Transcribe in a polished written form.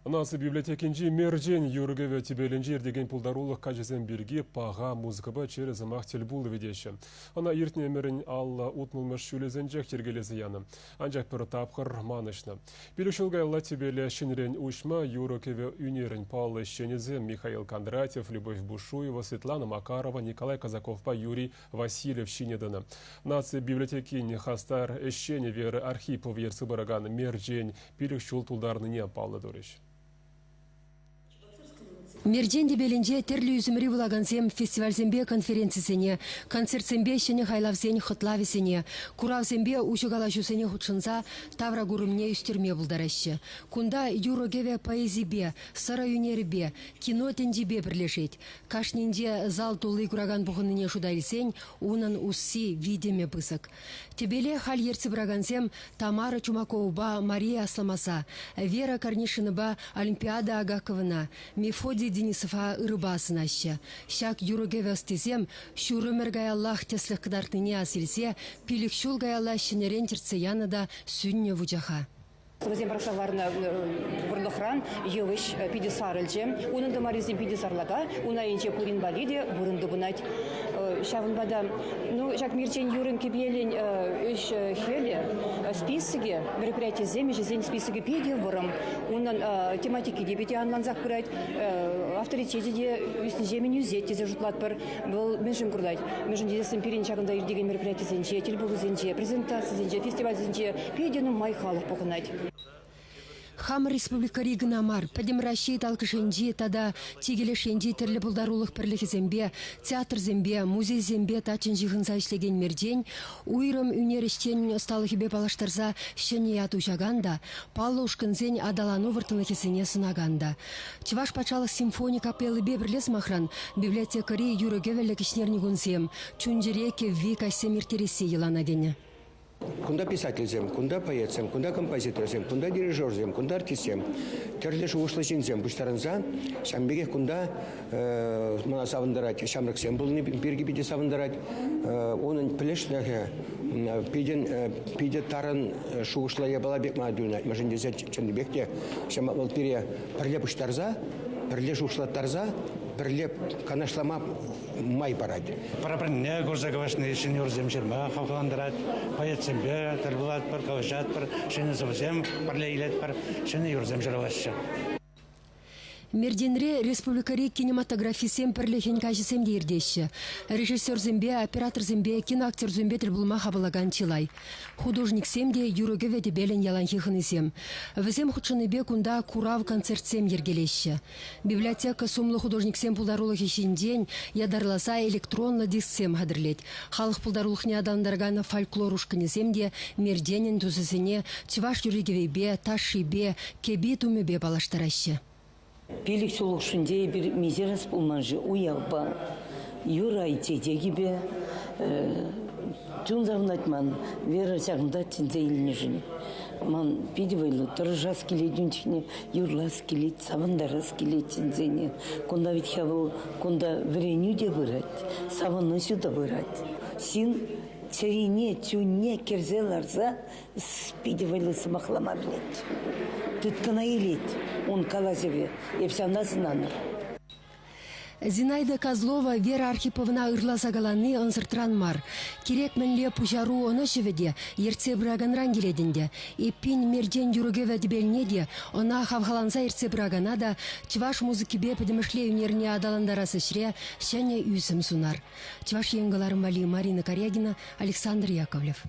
Насы библиотекинжи мержен юргеве тибелинжир деген пулдарулық кажезен бірге паға музыкаба через мақтел булы ведеші. Она иртне мерін алла утмылмыш шүлезен жек тергелезі яны. Анжақ бір тапқыр манышны. Билушылгайла тибелі шинрен ушма юргеве үнерін палы шенезе Михаил Кондратьев, Любовь Бушуева, Светлана Макарова, Николай Казаковпа, Юрий Васильев шинеданы. Насы библиотекин хастар эшене веры Архипов ерсыбараган мержен билушыл тулдарны не палы дореш. Мерден дебелінде терлі үзімірі влаганзем фестивальзембе конференциясыне, концертсембе шене хайлавзен хытлавесене, куравзембе учугалашусыне худшынза тавра гурымне үстерме булдарашы. Кунда юрогеве поэзибе, сара юнербе, кино тендебе бірлешет. Кашнинде зал тулы кураган бұғыныне шудайлсен, унын усси видеме пысык. Тебеле хал ерцы браганзем Тамара Чумаковба, Мария Асламаса, Вера Карнишинова, Олимпиада Агаковна, Мефодий Денисова ырыбасынаща. Шак юрогеве остезем, шурымер гаяллах теслых кдартыне асилсе, пилик шул гаялла шинерен терце янада сүнне вуджаха. Вазем прашаварна вурлахран, евыш пидесарыльчем, унын да маризем пидесарлага, унаинче курин балиде, вурынды бунать. Шавынбада, ну, жак мирчен юрын кебелен үш хеле списыге, мероприятие земли, жизнь списыге педе вурым, унын тематики дебете анланзак курать, авторитете де үстін жемен юзет тезе жутлат бір, был меншін курдать. Меншін дедесін перен чагында ирдеген мероприятие зенче, телбулы зенче, презентация зенче, фестиваль зенче, педену май халық покунать. Хам республика Ригнамар, падемращей талкышенди, тада тигелешенди терлі бұлдарулық бірлігі зембе, театр зембе, музей зембе тачын жиғынса ішлеген мерден, уйрым үнеріштен ұсталықыбе палаштарза шене яту жаганда, палы ұшқынзен адалану выртынықесіне сынаганда. Чываш пачалық симфония капелы бе бірлес махран, библиотекари юрогевелі кішнерні гунзем, чунжереке ви кайсем иртересе еланагене. Кунда писательзем, кунда поэтсем, кунда композиторзем, кунда дирижерзем, кунда артистсем. Терлеш ушлысинзем, буштарынза, шамбеге кунда мана савындарать, шамрыксем булны бирги биде савындарать. Onun плешнәге пиде тарын шуышлая бала бек мадуна. Мәжен дезе чендебекте шама бол пире перле буштарза, перле шуышлаттарза, перле канашлама май барады. Парапрне горзаговашны шинер земшерма хавкаландырат, поэтсембе, тарбулат пар, кавашат пар, шине завзем, парле илет пар, шине юрземшеравашча. Мерденре республикари кинематографии семперлехен кажесем дейірдеші. Режиссер зембе, оператор зембе, киноактер зембе тілбулма хабалаган чилай. Художник семде юрогеве дебелен яланхихын изем. Візем худшыныбе кунда курав концерт сем ергелеші. Библиотека сумлы художник сем пулдарулық ешінден ядарласа электронлы диск сем хадырлет. Халық пулдарулық не адамдарганы фольклор ушкыны земде мерденен тузысыне чываш юрегевебе, ташибе, кеби тумебе балаштарашы. Пилик солушунде bir мизерас пулманжы уялба, юрайте дегибе, тунзавнатман, вера сягнда тинзейлнежин. Ман пидивайлы тұржас келедюнчине, юрлас келет, савандарас келет тинзене. Конда витхавыл, конда вреню де вырать, саванны сюда вырать. Син царине, тюне, керзеларза, спидивайлы самахлама билет. Тыткана елет. Он калазеве, и вся назнана. Зинаида Козлова, Вера Архиповна ырласа галаны ансыртранмар. Керек менле пужару оны живеде, ерце браганран келедінде. Эппин мерден юрогеве дебелнеде, она хавхаланса ерце брагана чываш музыкибе подемышле үнерне адаландарасы шре, шәне үйсім сунар. Чываш еңгаларым вали Марина Корягина, Александр Яковлев.